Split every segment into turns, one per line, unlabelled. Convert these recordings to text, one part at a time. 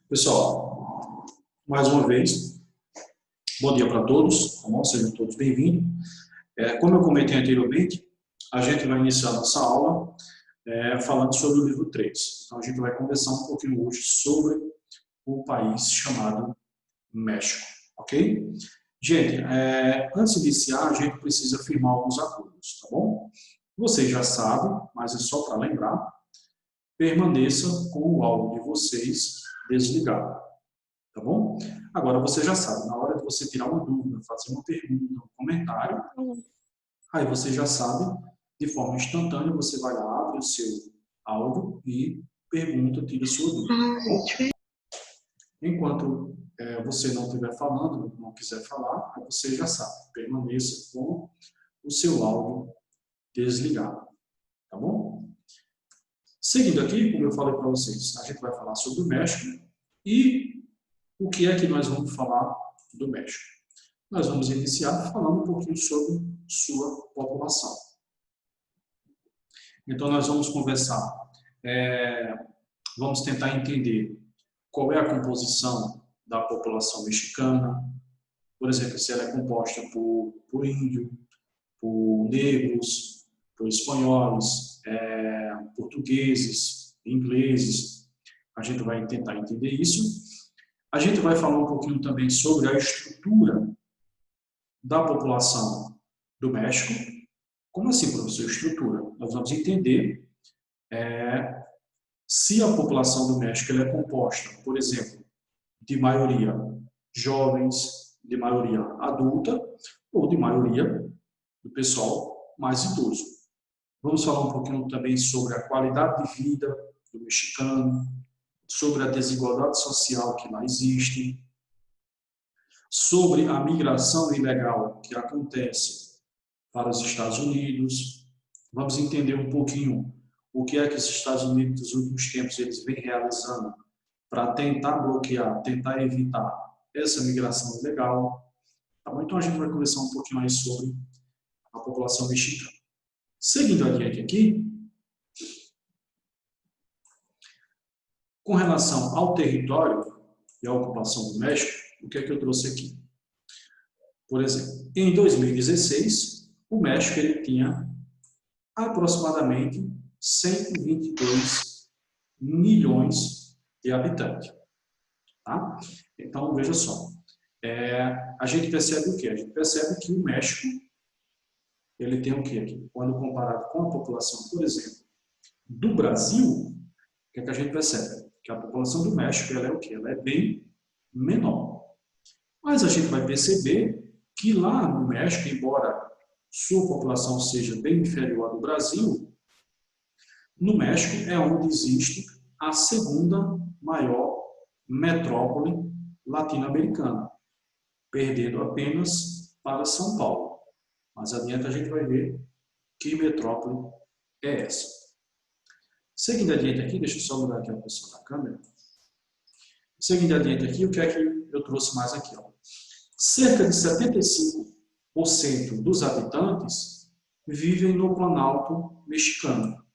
Pessoal, mais uma vez, bom dia para todos, tá bom? Sejam todos bem-vindos. Como eu comentei anteriormente, a gente vai iniciar nossa aula falando sobre o livro 3. Então, a gente vai conversar um pouquinho hoje sobre o país chamado México, ok? Gente, antes de iniciar, a gente precisa firmar alguns acordos, tá bom? Vocês já sabem, mas é só para lembrar, permaneça com o áudio de vocês desligado. Tá bom? Agora você já sabe, na hora de você tirar uma dúvida, fazer uma pergunta, um comentário, aí você já sabe, de forma instantânea, você vai lá, abre o seu áudio e pergunta, tira a sua dúvida. Tá bom? Enquanto você não estiver falando, não quiser falar, aí você já sabe, permaneça com o seu áudio desligado. Tá bom? Seguindo aqui, como eu falei para vocês, a gente vai falar sobre o México e o que é que nós vamos falar do México. Nós vamos iniciar falando um pouquinho sobre sua população. Então, nós vamos conversar, vamos tentar entender qual é a composição da população mexicana, por exemplo, se ela é composta por índio, por negros, por espanhóis, portugueses, ingleses. A gente vai tentar entender isso. A gente vai falar um pouquinho também sobre a estrutura da população do México. Como assim, professor, estrutura? Nós vamos entender se a população do México ela é composta, por exemplo, de maioria jovens, de maioria adulta ou de maioria do pessoal mais idoso. Vamos falar um pouquinho também sobre a qualidade de vida do mexicano, sobre a desigualdade social que lá existe, sobre a migração ilegal que acontece para os Estados Unidos. Vamos entender um pouquinho o que é que os Estados Unidos, nos últimos tempos, eles vêm realizando para tentar bloquear, tentar evitar essa migração ilegal. Tá bom? Então, a gente vai conversar um pouquinho mais sobre a população mexicana. Seguindo adiante aqui, com relação ao território e à ocupação do México, o que é que eu trouxe aqui? Por exemplo, em 2016, o México ele tinha aproximadamente 122 milhões de habitantes. Tá? Então, veja só, a gente percebe o quê? A gente percebe que o México ele tem o quê aqui? Quando comparado com a população, por exemplo, do Brasil, o que é que a gente percebe? Que a população do México ela é o quê? Ela é bem menor. Mas a gente vai perceber que lá no México, embora sua população seja bem inferior à do Brasil, no México é onde existe a segunda maior metrópole latino-americana, perdendo apenas para São Paulo. Mais adiante a gente vai ver que metrópole é essa. Seguindo adiante aqui, deixa eu só mudar aqui a posição da câmera. Seguindo adiante aqui, o que é que eu trouxe mais aqui? Ó? Cerca de 75% dos habitantes vivem no Planalto mexicano.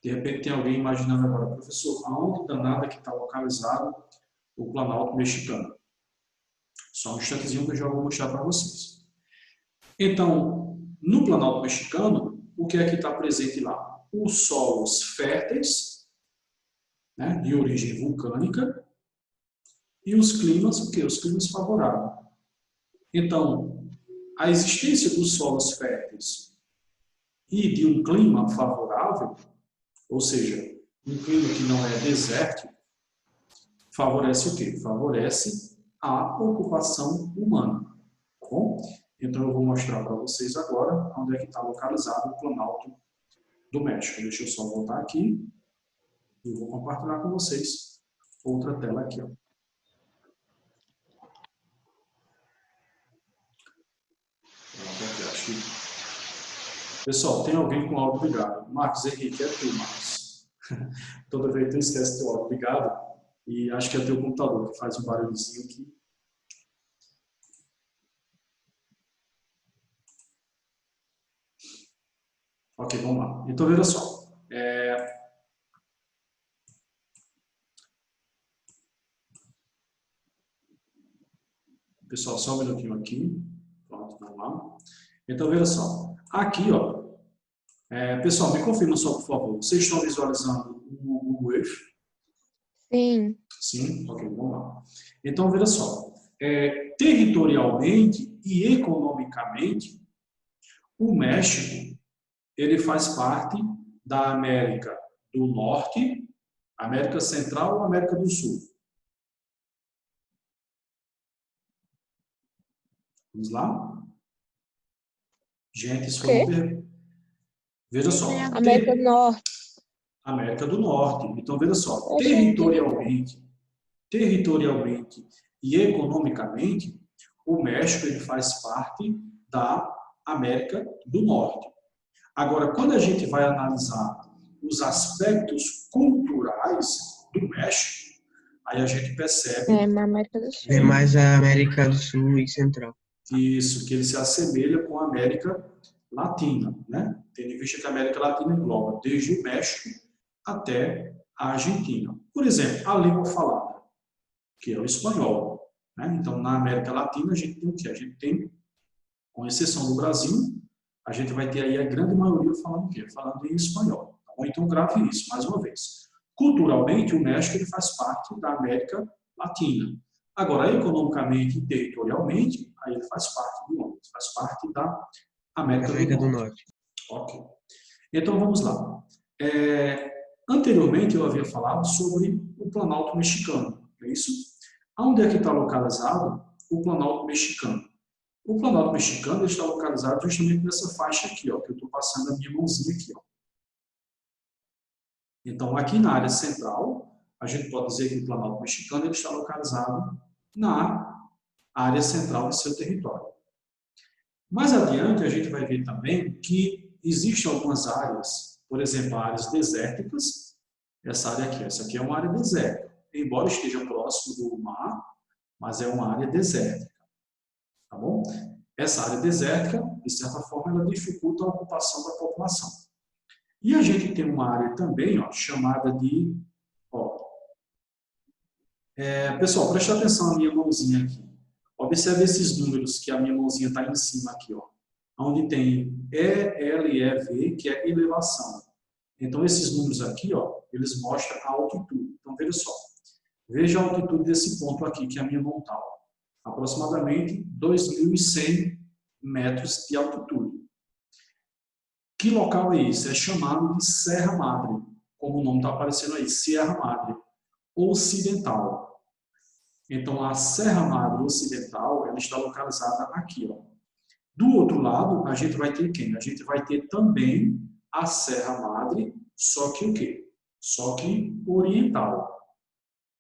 De repente tem alguém imaginando agora, professor, aonde danada que está localizado o Planalto mexicano? Só um instantezinho que eu já vou mostrar para vocês. Então, no Planalto mexicano, o que é que está presente lá? Os solos férteis, né, de origem vulcânica, e os climas, o quê? Os climas favoráveis. Então, a existência dos solos férteis e de um clima favorável, ou seja, um clima que não é desértico, favorece o quê? Favorece a ocupação humana. Tá bom? Então, eu vou mostrar para vocês agora onde é que está localizado o Planalto do México. Deixa eu só voltar aqui e vou compartilhar com vocês outra tela aqui. Ó. Pessoal, tem alguém com o áudio ligado. Marcos Henrique, é tu, Marcos. Toda vez tu esquece teu áudio ligado e acho que é teu computador que faz um barulhozinho aqui. Ok, vamos lá. Então, veja só. Pessoal, só um minutinho aqui. Pronto, vamos lá. Então, veja só. Aqui, ó. Pessoal, me confirma só, por favor. Vocês estão visualizando o Google Earth?
Sim.
Sim? Ok, vamos lá. Então, veja só. Territorialmente e economicamente, o México, ele faz parte da América do Norte, América Central ou América do Sul? Vamos lá? Gente, isso
O
foi uma
quê?
pergunta. Veja só.
América do Norte.
América do Norte. Então, veja só.
Gente,
Territorialmente e economicamente, o México ele faz parte da América do Norte. Agora, quando a gente vai analisar os aspectos culturais do México, aí a gente percebe
na América do Sul.
É mais a América do Sul e Central.
isso, que ele se assemelha com a América Latina, né? Tendo em vista que a América Latina engloba desde o México até a Argentina. Por exemplo, a língua falada, que é o espanhol, né? Então, na América Latina, a gente tem o quê? A gente tem, com exceção do Brasil, a gente vai ter aí a grande maioria falando o quê? Falando em espanhol. Ou então grave isso, mais uma vez. Culturalmente, o México ele faz parte da América Latina. Agora, economicamente e territorialmente, aí ele faz parte do onde? Faz parte da América do Norte. Ok. Então, vamos lá. Anteriormente, eu havia falado sobre o Planalto Mexicano, é isso? Onde é que está localizado o Planalto Mexicano? O Planalto Mexicano está localizado justamente nessa faixa aqui, ó, que eu estou passando a minha mãozinha aqui. Ó. Então, aqui na área central, a gente pode dizer que o Planalto Mexicano ele está localizado na área central do seu território. Mais adiante, a gente vai ver também que existem algumas áreas, por exemplo, áreas desérticas. Essa área aqui, essa aqui é uma área desértica. Embora esteja próximo do mar, mas é uma área desértica. Tá bom? Essa área desértica, de certa forma, ela dificulta a ocupação da população. E a gente tem uma área também, ó, chamada de... pessoal, preste atenção na minha mãozinha aqui. Observe esses números que a minha mãozinha está em cima aqui, ó, onde tem ELEV, que é elevação. Então, esses números aqui, ó, eles mostram a altitude. Então, veja só. Veja a altitude desse ponto aqui, que é a minha mão está. Aproximadamente 2.100 metros de altitude. Que local é esse? É chamado de Serra Madre, como o nome está aparecendo aí, Serra Madre Ocidental. Então, a Serra Madre Ocidental, ela está localizada aqui, ó. Do outro lado, a gente vai ter quem? A gente vai ter também a Serra Madre, só que o quê? Só que oriental.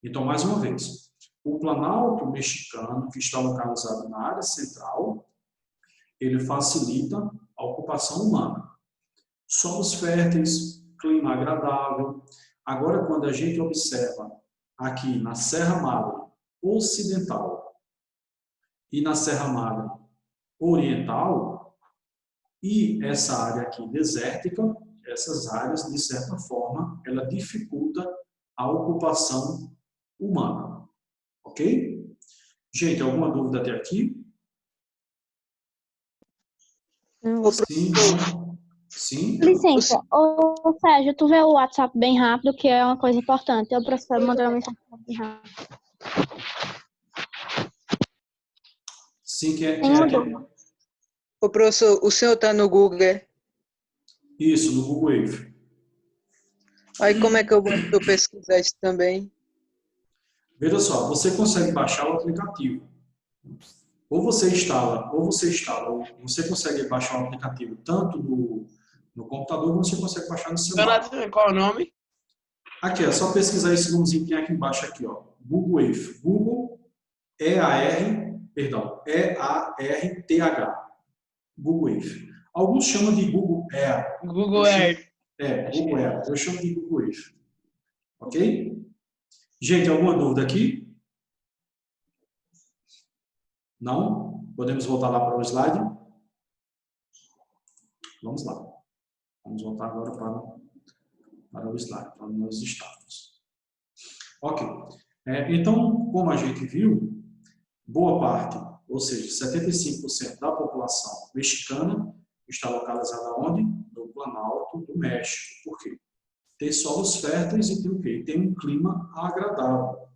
Então, mais uma vez, o Planalto Mexicano, que está localizado na área central, ele facilita a ocupação humana. Solos férteis, clima agradável. Agora, quando a gente observa aqui na Serra Madre Ocidental e na Serra Madre Oriental, e essa área aqui desértica, essas áreas, de certa forma, ela dificulta a ocupação humana. Ok? Gente, alguma dúvida até aqui? Sim, não? Sim?
Licença, ô Sérgio, tu vê o WhatsApp bem rápido, que é uma coisa importante. Eu preciso mandar uma mensagem bem rápido.
Sim, quem
Nenhuma
é que...
dúvida.
Ô, professor, o senhor está no Google, é?
Isso, no Google Wave.
Aí como é que eu vou pesquisar isso também?
Veja só, você consegue baixar o aplicativo. Ou você instala, ou você consegue baixar o aplicativo tanto no computador, ou você consegue baixar no celular.
Qual é o nome?
Aqui, é só pesquisar esse nomezinho que tem aqui embaixo, aqui, ó. Google Wave. Google, E-A-R-T-H. Google Wave. Alguns chamam de Google Air.
Google Earth.
Google Air. Eu chamo de Google Wave. Ok? Gente, alguma dúvida aqui? Não? Podemos voltar lá para o slide? Vamos lá. Vamos voltar agora para o slide, para onde nós estamos. Ok. Então, como a gente viu, boa parte ou seja, 75% da população mexicana está localizada onde? No Planalto do México. Por quê? Tem solos férteis e tem o quê? Tem um clima agradável.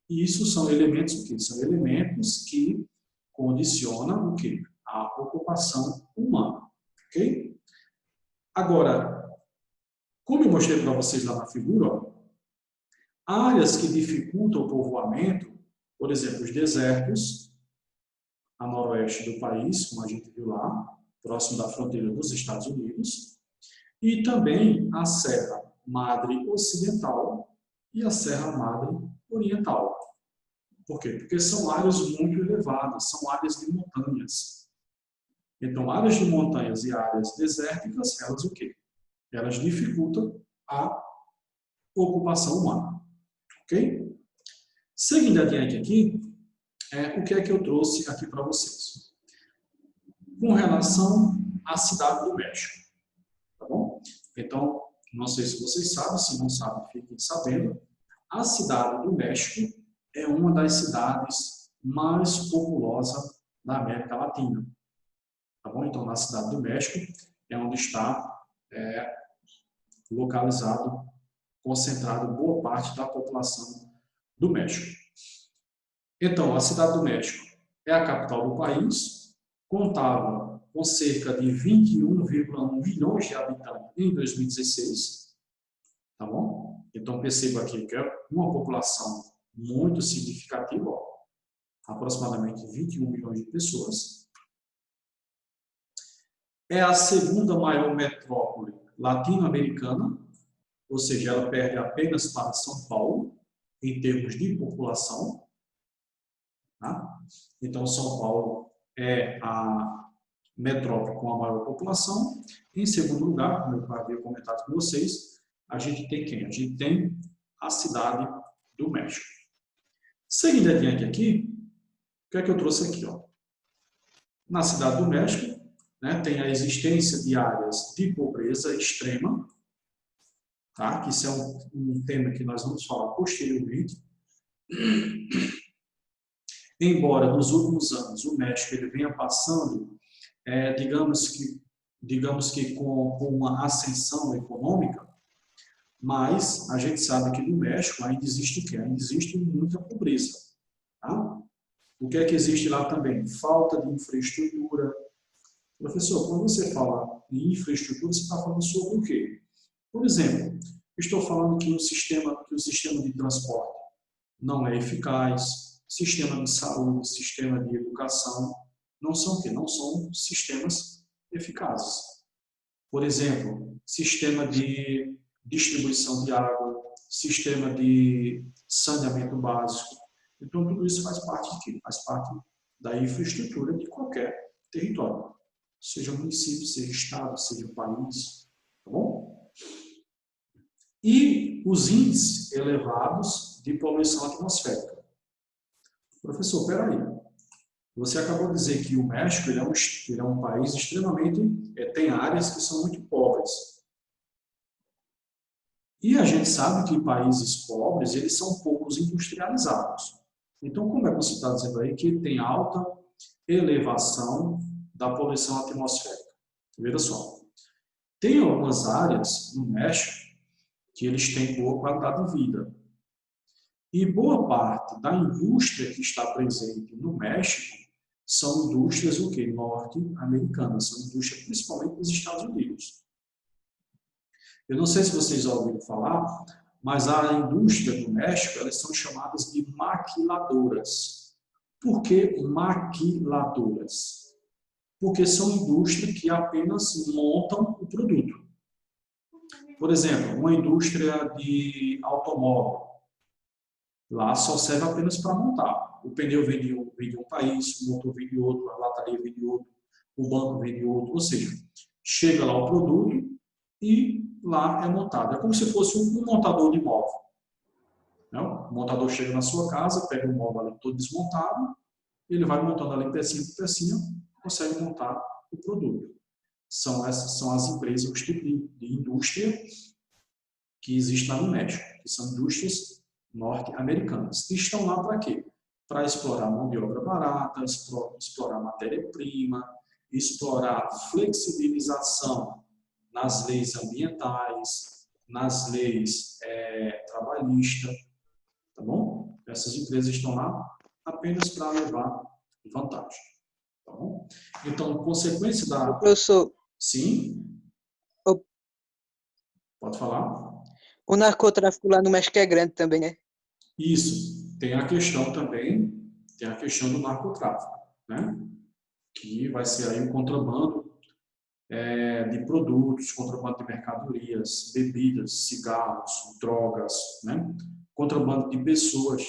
E isso são elementos o quê? São elementos que condicionam o quê? A ocupação humana. Ok? Agora, como eu mostrei para vocês lá na figura, ó, áreas que dificultam o povoamento, por exemplo, os desertos, a noroeste do país, como a gente viu lá, próximo da fronteira dos Estados Unidos, e também a Serra Madre Ocidental e a Serra Madre Oriental. Por quê? Porque são áreas muito elevadas, são áreas de montanhas. Então, áreas de montanhas e áreas desérticas, elas o quê? Elas dificultam a ocupação humana. Ok? Seguindo adiante aqui, o que é que eu trouxe aqui para vocês? Com relação à cidade do México. Tá bom? Então, não sei se vocês sabem, se não sabem, fiquem sabendo. A cidade do México é uma das cidades mais populosas da América Latina. Tá bom? Então, na cidade do México é onde está localizado, concentrado boa parte da população do México. Então, a cidade do México é a capital do país, contava com cerca de 21,1 milhões de habitantes em 2016, tá bom? Então, perceba aqui que é uma população muito significativa, ó, aproximadamente 21 milhões de pessoas. É a segunda maior metrópole latino-americana, ou seja, ela perde apenas para São Paulo, em termos de população. Tá? Então, São Paulo é a metrópole com a maior população. Em segundo lugar, como eu havia comentado com vocês, a gente tem quem? A gente tem a cidade do México. Seguindo adiante aqui, o que é que eu trouxe aqui? Ó? Na cidade do México, né, tem a existência de áreas de pobreza extrema, tá? Que isso é um tema que nós vamos falar posteriormente. Embora nos últimos anos o México ele venha passando, digamos que com uma ascensão econômica, mas a gente sabe que no México ainda existe o quê? Ainda existe muita pobreza. Tá? O que é que existe lá também? Falta de infraestrutura. Professor, quando você fala em infraestrutura, você está falando sobre o quê? Por exemplo, estou falando que o sistema de transporte não é eficaz, sistema de saúde, sistema de educação, não são o quê? Não são sistemas eficazes. Por exemplo, sistema de distribuição de água, sistema de saneamento básico. Então, tudo isso faz parte de quê? Faz parte da infraestrutura de qualquer território. Seja município, seja estado, seja país. Tá bom? E os índices elevados de poluição atmosférica. Professor, peraí. Você acabou de dizer que o México ele é um país extremamente... tem áreas que são muito pobres. E a gente sabe que países pobres, eles são poucos industrializados. Então, como é que você está dizendo aí que tem alta elevação da poluição atmosférica? Veja só. Tem algumas áreas no México que eles têm boa qualidade de vida. E boa parte da indústria que está presente no México são indústrias o quê? Norte-americanas, são indústrias principalmente dos Estados Unidos. Eu não sei se vocês já ouviram falar, mas a indústria do México, elas são chamadas de maquiladoras. Por que maquiladoras? Porque são indústrias que apenas montam o produto. Por exemplo, uma indústria de automóvel. Lá só serve apenas para montar. O pneu vem de um país, o motor vem de outro, a lataria vem de outro, o banco vem de outro. Ou seja, chega lá o produto e lá é montado. É como se fosse um montador de móvel. Não? O montador chega na sua casa, pega o móvel ali todo desmontado, ele vai montando ali pecinha por pecinha, consegue montar o produto. Essas são as empresas, os tipos de indústria que existem lá no México, que são indústrias norte-americanas. E estão lá para quê? para explorar mão de obra barata, explorar matéria-prima, explorar flexibilização nas leis ambientais, nas leis trabalhistas, tá bom? Essas empresas estão lá apenas para levar vantagem, tá bom? Então, consequência da...
Professor,
Sim?
o,
Pode falar?
o narcotráfico lá no México é grande também, né?
Isso. Tem a questão também, tem a questão do narcotráfico, né? Que vai ser aí o contrabando de produtos, contrabando de mercadorias, bebidas, cigarros, drogas, né? Contrabando de pessoas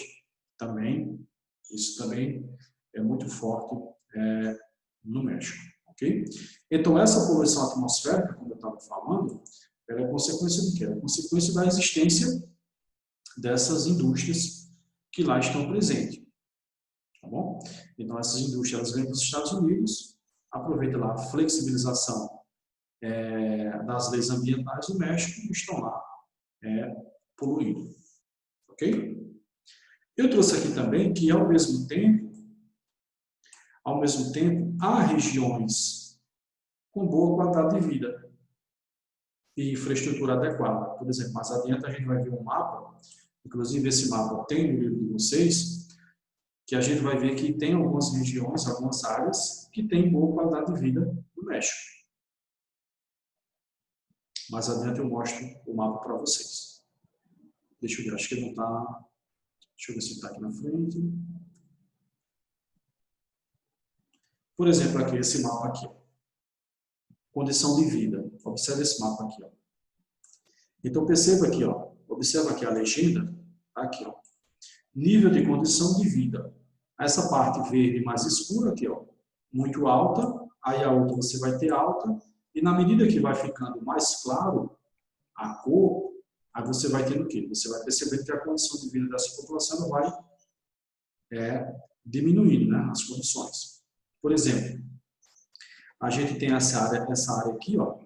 também. Isso também é muito forte no México, ok? Então, essa poluição atmosférica, como eu estava falando, ela é consequência do quê? É consequência da existência dessas indústrias que lá estão presentes, tá bom? Então, essas indústrias elas vêm para os Estados Unidos, aproveita lá a flexibilização das leis ambientais do México e estão lá poluindo, ok? Eu trouxe aqui também que, ao mesmo tempo, há regiões com boa qualidade de vida e infraestrutura adequada. Por exemplo, mais adiante a gente vai ver um mapa, inclusive esse mapa tem no livro de vocês, que a gente vai ver que tem algumas regiões, algumas áreas que têm boa qualidade de vida no México. Mais adiante eu mostro o mapa para vocês. Deixa eu ver, acho que não está... Deixa eu ver se está aqui na frente. Por exemplo, aqui, esse mapa aqui. Ó. Condição de vida. Observe esse mapa aqui. Ó. Então, perceba aqui, ó. Observa aqui a legenda. Aqui, ó. Nível de condição de vida. Essa parte verde mais escura aqui, ó. Muito alta. Aí a outra você vai ter alta. E na medida que vai ficando mais claro a cor, aí você vai tendo o quê? Você vai percebendo que a condição de vida dessa população vai diminuindo, né, as condições. Por exemplo, a gente tem essa área aqui, ó,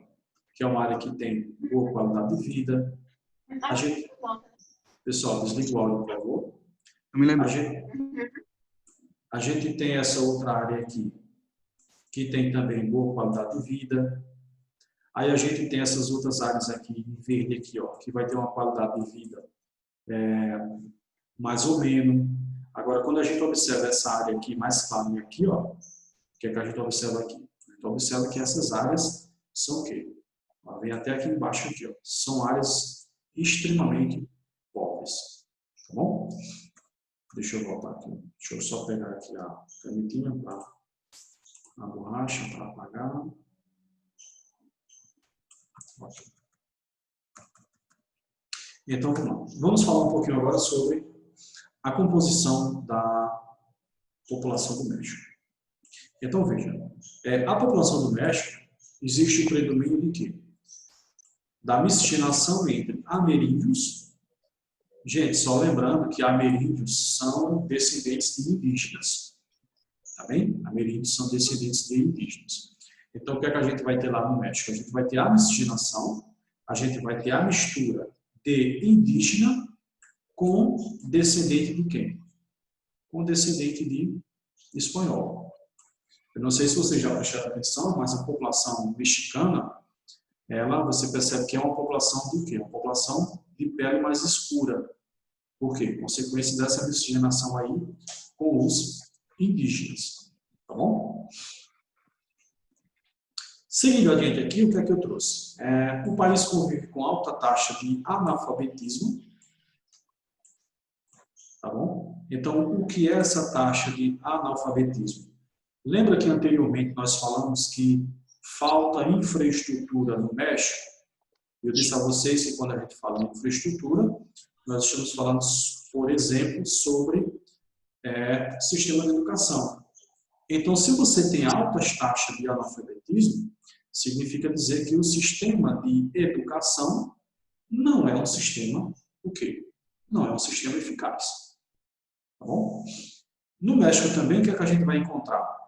que é uma área que tem boa qualidade de vida. A gente... Pessoal, desliga o áudio, por favor.
Eu me lembro.
A gente tem essa outra área aqui, que tem também boa qualidade de vida. Aí a gente tem essas outras áreas aqui, em verde aqui, ó, que vai ter uma qualidade de vida mais ou menos. Agora, quando a gente observa essa área aqui, mais clara aqui, ó, o que é que a gente observa aqui? A gente observa que essas áreas são o quê? Ela vem até aqui embaixo, aqui, ó. São áreas extremamente pobres. Tá bom? Deixa eu voltar aqui. Deixa eu só pegar aqui a canetinha, a borracha para apagar. Okay. Então, vamos lá. Vamos falar um pouquinho agora sobre a composição da população do México. Então, veja, a população do México existe o predomínio de quê? Da miscigenação entre ameríndios. Gente, só lembrando que ameríndios são descendentes de indígenas. Tá bem? Ameríndios são descendentes de indígenas. Então, o que é que a gente vai ter lá no México? A gente vai ter a miscigenação, a gente vai ter a mistura de indígena com descendente de quem? Com descendente de espanhol. Eu não sei se vocês já prestaram atenção, mas a população mexicana, você percebe que é uma população de quê? Uma população de pele mais escura. Por quê? Consequência dessa miscigenação aí com os indígenas. Tá bom? Seguindo adiante aqui, o que é que eu trouxe? O país convive com alta taxa de analfabetismo. Tá bom? Então, o que é essa taxa de analfabetismo? Lembra que anteriormente nós falamos que falta infraestrutura no México? Eu disse a vocês que quando a gente fala em infraestrutura, nós estamos falando, por exemplo, sobre sistema de educação. Então, se você tem altas taxas de analfabetismo, significa dizer que o sistema de educação não é um sistema, o quê? Não é um sistema eficaz. Tá bom? No México também, o que é que a gente vai encontrar?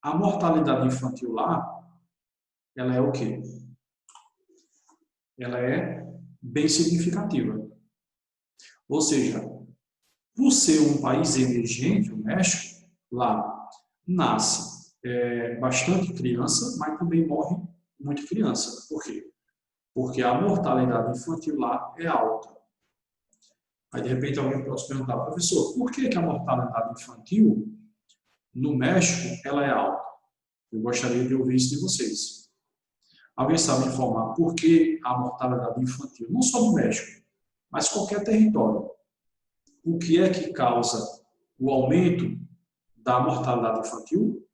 A mortalidade infantil lá, ela é o quê? Ela é bem significativa. Ou seja, Por ser um país emergente, o México, lá nasce bastante criança, mas também morre muita criança. Por quê? Porque a mortalidade infantil lá é alta. Aí, de repente, alguém pode se perguntar, professor, por que a mortalidade infantil no México ela é alta? Eu gostaria de ouvir isso de vocês. Alguém sabe informar por que a mortalidade infantil, não só no México, mas qualquer território, o que é que causa o aumento da mortalidade infantil?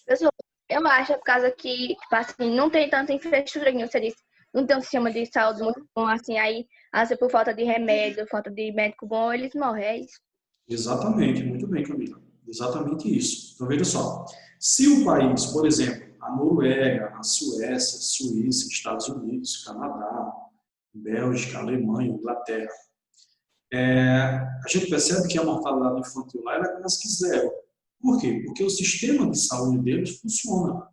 Pessoal, eu acho por causa que, tipo assim, não tem tanta infraestrutura, como você disse, não tem um sistema de saúde muito bom, assim, aí, às vezes por falta de remédio, falta de médico bom, eles morrem, é isso.
Exatamente, muito bem, Camila. Exatamente isso. Então, veja só. Se o país, por exemplo, a Noruega, a Suécia, Suíça, Estados Unidos, Canadá, Bélgica, Alemanha, Inglaterra, a gente percebe que a mortalidade infantil lá era quase que zero. Por quê? Porque o sistema de saúde deles funciona.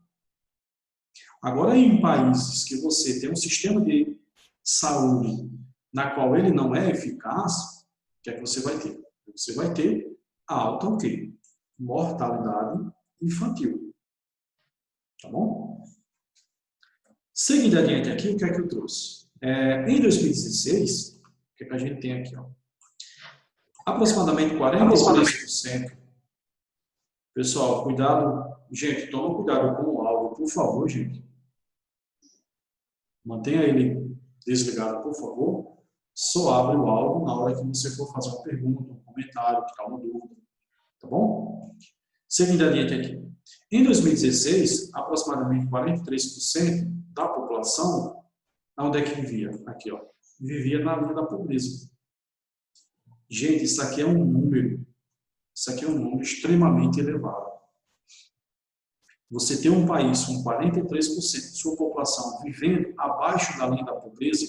Agora, em países que você tem um sistema de saúde na qual ele não é eficaz, o que é que você vai ter? Você vai ter alta o quê? Mortalidade infantil. Tá bom? Seguindo adiante aqui, o que é que eu trouxe? Em 2016, o que é que a gente tem aqui? Ó? Aproximadamente 43%. Pessoal, cuidado. Gente, toma cuidado com o áudio, por favor, gente. Mantenha ele desligado, por favor. Só abre o áudio na hora que você for fazer uma pergunta, um comentário, tirar uma dúvida. Tá bom? Seguindo adiante aqui. Em 2016, aproximadamente 43% da população, onde é que vivia? Aqui, ó. Vivia na linha da pobreza. Gente, isso aqui é um número extremamente elevado. Você tem um país com 43% de sua população vivendo abaixo da linha da pobreza,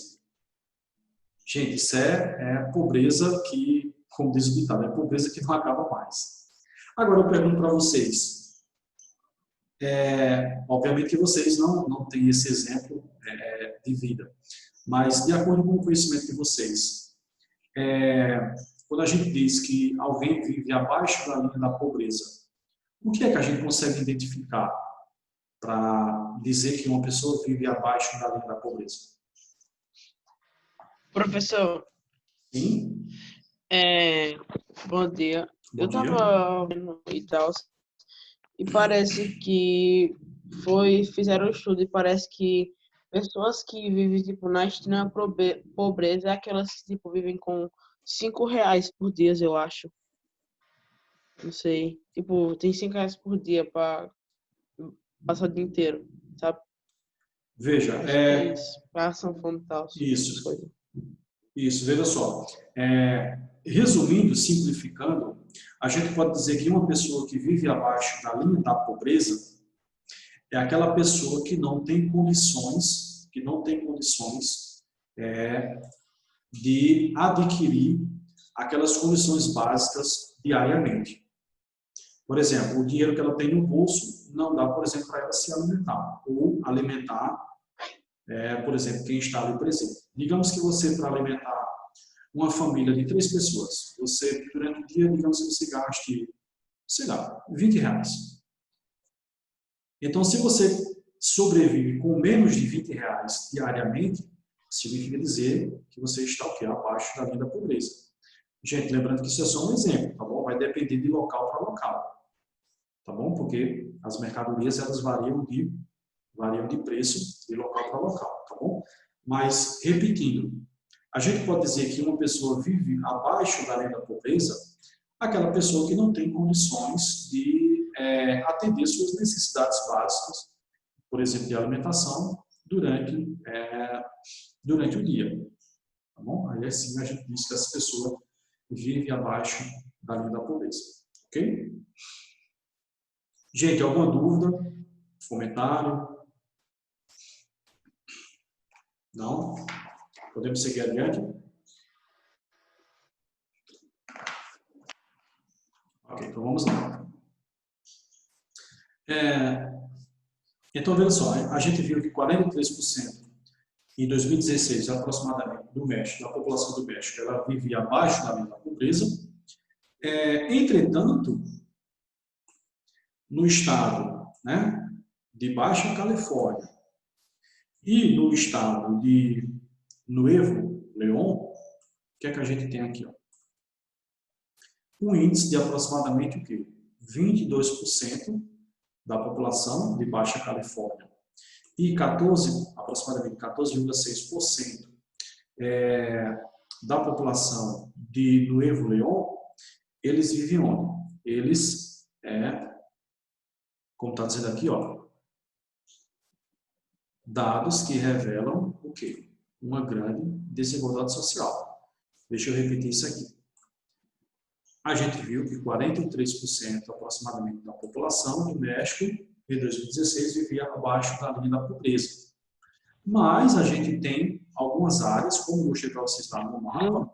gente, isso é pobreza que, como diz o ditado, é pobreza que não acaba mais. Agora eu pergunto para vocês, obviamente que vocês não têm esse exemplo de vida, mas de acordo com o conhecimento de vocês, quando a gente diz que alguém vive abaixo da linha da pobreza, o que é que a gente consegue identificar para dizer que uma pessoa vive abaixo da linha da pobreza?
Professor,
Sim?
bom dia.
Bom
Eu
dia.
tava vendo e tal, e parece que fizeram um estudo e parece que pessoas que vivem, tipo, na extrema pobreza é aquelas que, tipo, vivem com R$ 5 por dia, eu acho. Não sei. Tipo, tem R$ 5 por dia para passar o dia inteiro, sabe?
Veja,
Acho que é isso. Passam fome e tal.
isso. Isso, veja só. Resumindo, simplificando, a gente pode dizer que uma pessoa que vive abaixo da linha da pobreza é aquela pessoa que não tem condições, de adquirir aquelas condições básicas diariamente. Por exemplo, o dinheiro que ela tem no bolso não dá, por exemplo, para ela se alimentar, ou alimentar, por exemplo, quem está ali presente. Digamos que você, para alimentar uma família de 3 pessoas, você, durante o dia, digamos que você gaste, sei lá, R$20. Então, se você sobrevive com menos de R$20 diariamente, significa dizer que você está o quê? Abaixo da linha da pobreza. Gente, lembrando que isso é só um exemplo, tá bom? Vai depender de local para local, tá bom? Porque as mercadorias, elas variam de preço de local para local, tá bom? Mas, repetindo, a gente pode dizer que uma pessoa vive abaixo da linha da pobreza, aquela pessoa que não tem condições de atender suas necessidades básicas, por exemplo, de alimentação, durante o dia. Tá bom? Aí assim a gente diz que essa pessoa vive abaixo da linha da pobreza. Ok? Gente, alguma dúvida? Comentário? Não? Podemos seguir adiante? Ok, então vamos lá. Então, veja só, a gente viu que 43% em 2016, aproximadamente, do México, da população do México, ela vivia abaixo da linha da pobreza. pobreza. Entretanto, no estado, né, de Baixa Califórnia e no estado de Nuevo León, o que é que a gente tem aqui? Ó? Um índice de aproximadamente o quê? 22% da população de Baixa Califórnia e aproximadamente 14,6% da população de Nuevo León, eles vivem onde? Eles, como está dizendo aqui, ó, dados que revelam o quê? Uma grande desigualdade social. Deixa eu repetir isso aqui. A gente viu que 43% aproximadamente da população do México em 2016 vivia abaixo da linha da pobreza. Mas a gente tem algumas áreas, como eu mostrei para vocês lá no mapa,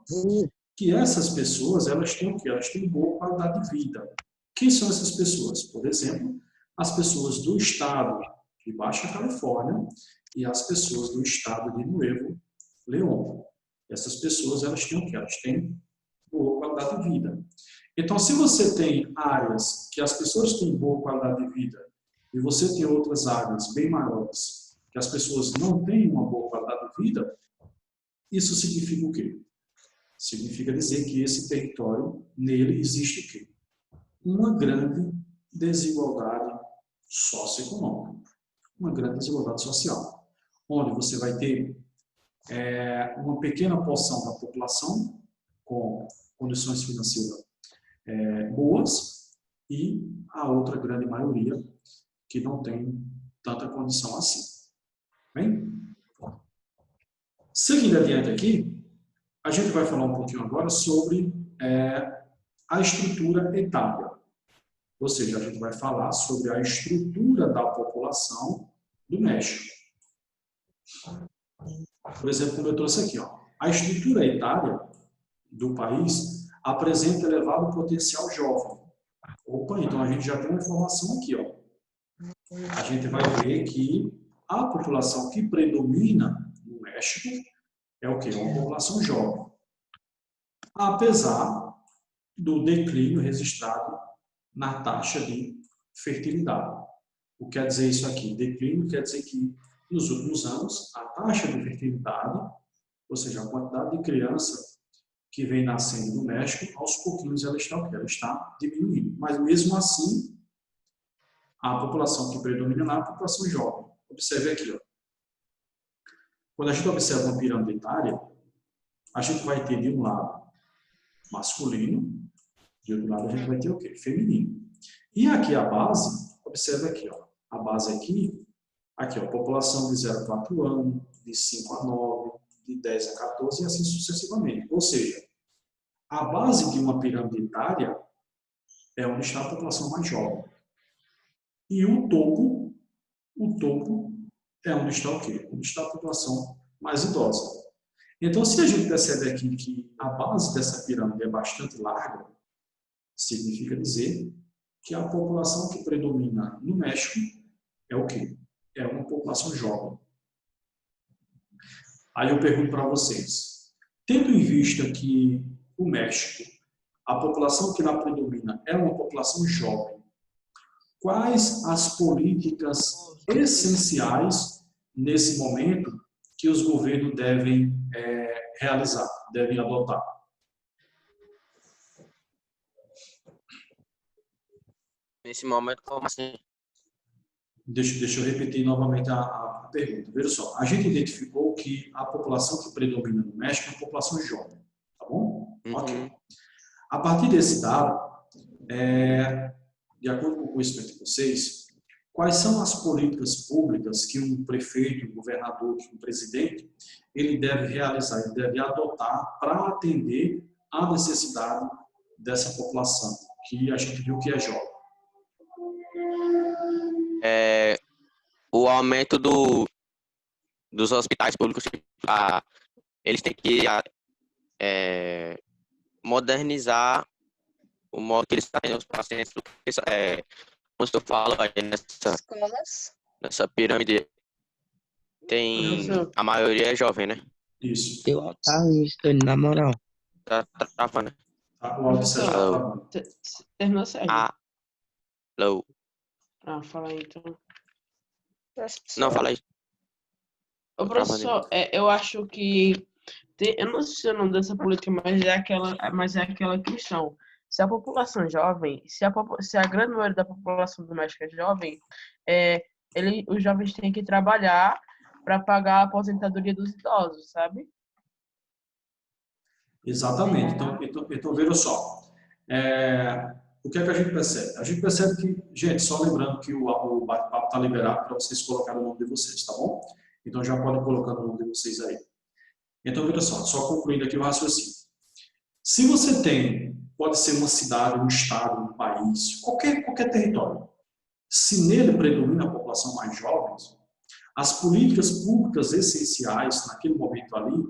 que essas pessoas, elas têm o quê? Elas têm boa qualidade de vida. Quem são essas pessoas? Por exemplo, as pessoas do estado de Baixa Califórnia e as pessoas do estado de Nuevo León. Essas pessoas, elas têm o quê? Elas têm boa qualidade de vida. Então, se você tem áreas que as pessoas têm boa qualidade de vida e você tem outras áreas bem maiores que as pessoas não têm uma boa qualidade de vida, isso significa o quê? Significa dizer que esse território, nele existe o quê? Uma grande desigualdade socioeconômica, uma grande desigualdade social, onde você vai ter uma pequena porção da população com condições financeiras boas e a outra grande maioria que não tem tanta condição assim. Bem? Seguindo adiante aqui, a gente vai falar um pouquinho agora sobre a estrutura etária. Ou seja, a gente vai falar sobre a estrutura da população do México. Por exemplo, como eu trouxe aqui, ó, a estrutura etária do país apresenta elevado potencial jovem. Opa, então a gente já tem uma informação aqui, ó. A gente vai ver que a população que predomina no México é o quê? É uma população jovem. Apesar do declínio registrado na taxa de fertilidade. O que quer dizer isso aqui? Declínio quer dizer que nos últimos anos a taxa de fertilidade, ou seja, a quantidade de criança que vem nascendo no México, aos pouquinhos ela está diminuindo. Mas mesmo assim, a população que predomina lá é a população jovem. Observe aqui, ó. Quando a gente observa uma pirâmide etária, a gente vai ter de um lado masculino, de outro lado a gente vai ter o quê? Feminino. E aqui a base, observe aqui, ó. A base aqui, ó, população de 0 a 4 anos, de 5 a 9, de 10 a 14 e assim sucessivamente. Ou seja, a base de uma pirâmide etária é onde está a população mais jovem. E o topo é onde está o quê? Onde está a população mais idosa. Então, se a gente percebe aqui que a base dessa pirâmide é bastante larga, significa dizer que a população que predomina no México é o quê? É uma população jovem. Aí eu pergunto para vocês, tendo em vista que o México, a população que lá predomina é uma população jovem, quais as políticas essenciais nesse momento que os governos devem realizar, devem adotar?
Nesse momento, como assim?
Deixa eu repetir novamente a pergunta. Veja só, a gente identificou que a população que predomina no México é uma população jovem, tá bom?
Uhum.
Ok. A partir desse dado, de acordo com o conhecimento de vocês, quais são as políticas públicas que um prefeito, um governador, um presidente, ele deve realizar, ele deve adotar para atender à necessidade dessa população, que a gente viu que é jovem?
O aumento dos hospitais públicos, eles têm que modernizar o modo que eles atendem os pacientes. Como eu falo, aí nessa pirâmide, a maioria é jovem, né?
Isso.
Eu otário isso, na moral.
Tá travando, né?
Tá, o áudio do Sérgio tá
Professor,
travando.
terminou, Sérgio?
Alô.
Fala aí, então.
Não, fala aí.
Ô,
Tô travando de
professor,
novo.
eu acho que eu não sei o nome dessa política, mas é aquela questão. Se a população jovem, se a grande maioria da população doméstica é jovem, os jovens têm que trabalhar para pagar a aposentadoria dos idosos, sabe?
Exatamente. Então veja só. O que é que a gente percebe? A gente percebe que, gente, só lembrando que o bate-papo está liberado para vocês colocarem o nome de vocês, tá bom? Então já podem colocar o nome de vocês aí. Então veja só concluindo aqui o raciocínio. Se você tem, pode ser uma cidade, um estado, um país, qualquer território, se nele predomina a população mais jovem, as políticas públicas essenciais naquele momento ali,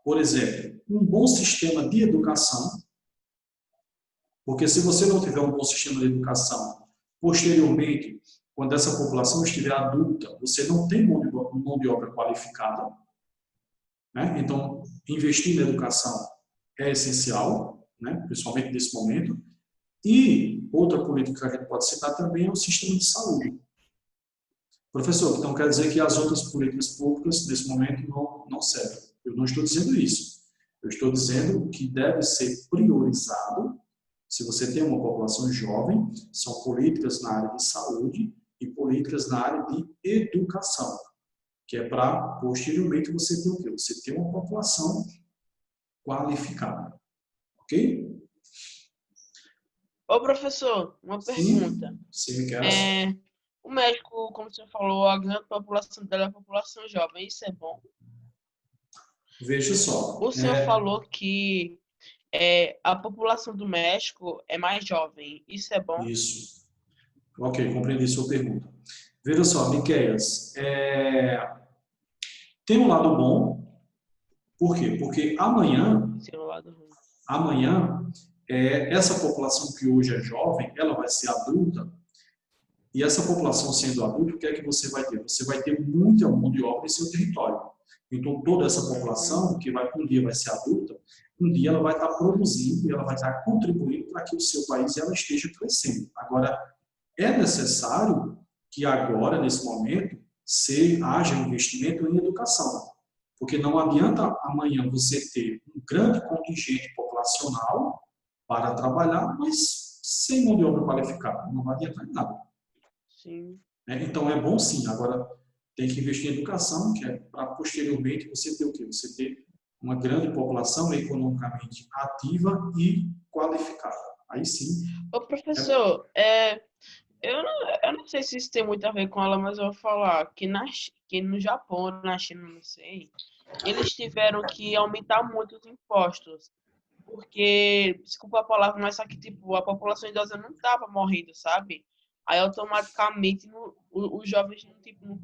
por exemplo, um bom sistema de educação, porque se você não tiver um bom sistema de educação, posteriormente, quando essa população estiver adulta, você não tem mão de obra qualificada, né? Então, investir na educação é essencial, né? Principalmente nesse momento. E outra política que a gente pode citar também é o sistema de saúde. Professor, então quer dizer que as outras políticas públicas, nesse momento, não servem. Eu não estou dizendo isso. Eu estou dizendo que deve ser priorizado, se você tem uma população jovem, são políticas na área de saúde e políticas na área de educação, que é para, posteriormente, você ter o quê? Você ter uma população qualificada. Ok?
Ô, professor, uma pergunta.
Sim, Miquel.
O médico, como você falou, a grande população dela é a população jovem. Isso é bom?
Veja só.
O senhor falou que a população do México é mais jovem. Isso é bom?
Isso. Ok, compreendi sua pergunta. Veja só, Miqueias, tem um lado bom. Por quê? Porque amanhã,
Sim, o lado ruim.
essa população que hoje é jovem, ela vai ser adulta. E essa população sendo adulta, o que é que você vai ter? Você vai ter muita mão de obra em seu território. Então, toda essa população, que um dia vai ser adulta, um dia ela vai estar produzindo e ela vai estar contribuindo para que o seu país ela esteja crescendo. Agora, é necessário que agora, nesse momento, haja investimento em educação. Porque não adianta amanhã você ter um grande contingente populacional para trabalhar, mas sem mão de obra qualificada. Não vai adiantar em nada.
Sim.
Então, é bom sim. Agora, tem que investir em educação, que é para posteriormente você ter o quê? Você ter uma grande população economicamente ativa e qualificada. Aí sim.
Ô, professor, eu não sei se isso tem muito a ver com ela, mas eu vou falar que no Japão, na China, não sei, eles tiveram que aumentar muito os impostos. Porque, desculpa a palavra, mas só que, tipo, a população idosa não estava morrendo, sabe? Aí, automaticamente, os jovens, tipo, não